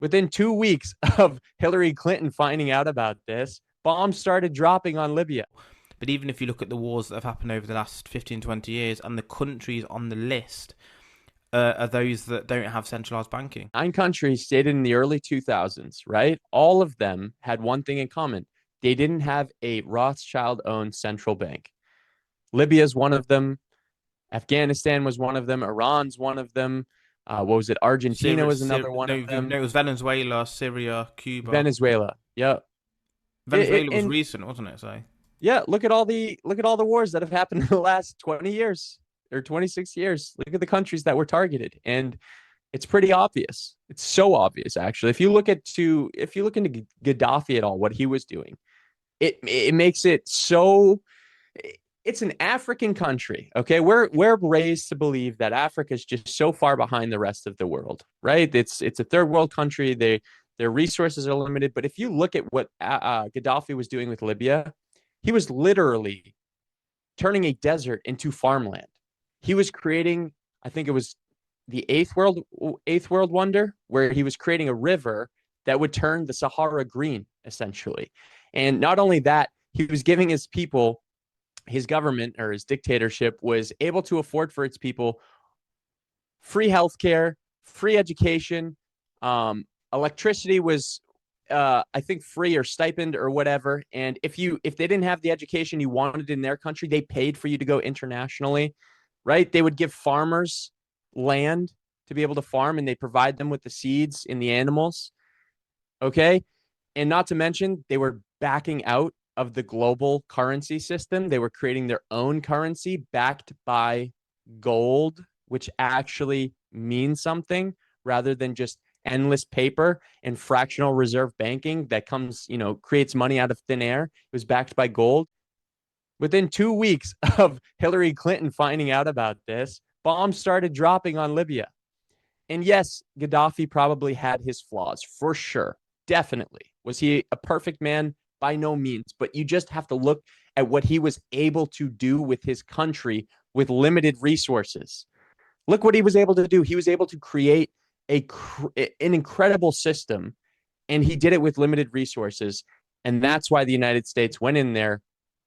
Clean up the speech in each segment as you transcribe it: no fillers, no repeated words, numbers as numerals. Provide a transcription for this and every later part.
Within 2 weeks of Hillary Clinton finding out about this, bombs started dropping on Libya. But even if you look at the wars that have happened over the last 15, 20 years, and the countries on the list are those that don't have centralized banking. 9 countries stated in the early 2000s, right? All of them had one thing in common. They didn't have a Rothschild owned central bank. Libya is one of them. Afghanistan was one of them. Iran's one of them. What was it? Argentina was another one of No, them. it was Venezuela, Syria, Cuba. Venezuela. Yeah. Venezuela was And recent, wasn't it? So yeah, look at all the wars that have happened in the last 20 years or 26 years. Look at the countries that were targeted. And it's pretty obvious. It's so obvious, actually. If you look into Gaddafi at all, what he was doing, it makes it so. It's an African country. Okay, we're raised to believe that Africa is just so far behind the rest of the world, right? It's a third world country. Their resources are limited. But if you look at what Gaddafi was doing with Libya, he was literally turning a desert into farmland. He was creating, I think it was the eighth world wonder, where he was creating a river that would turn the Sahara green, essentially. And not only that, he was giving his people, his government or his dictatorship was able to afford for its people free healthcare, free education, electricity was I think free or stipend or whatever. And if they didn't have the education you wanted in their country, they paid for you to go internationally, right? They would give farmers land to be able to farm, and they provide them with the seeds and the animals. Okay. And not to mention, they were backing out of the global currency system. They were creating their own currency backed by gold, which actually means something rather than just endless paper and fractional reserve banking that creates money out of thin air. It was backed by gold. Within 2 weeks of Hillary Clinton finding out about this, bombs started dropping on Libya. And yes, Gaddafi probably had his flaws for sure. Definitely. Was he a perfect man? By no means. But you just have to look at what he was able to do with his country with limited resources. Look what he was able to do. He was able to create an incredible system, and he did it with limited resources. And that's why the United States went in there,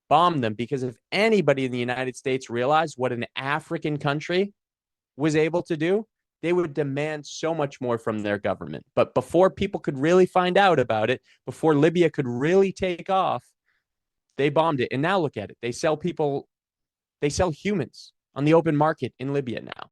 bombed them, because if anybody in the United States realized what an African country was able to do, they would demand so much more from their government. But before people could really find out about it, before Libya could really take off, they bombed it. And now look at it. They sell humans on the open market in Libya now.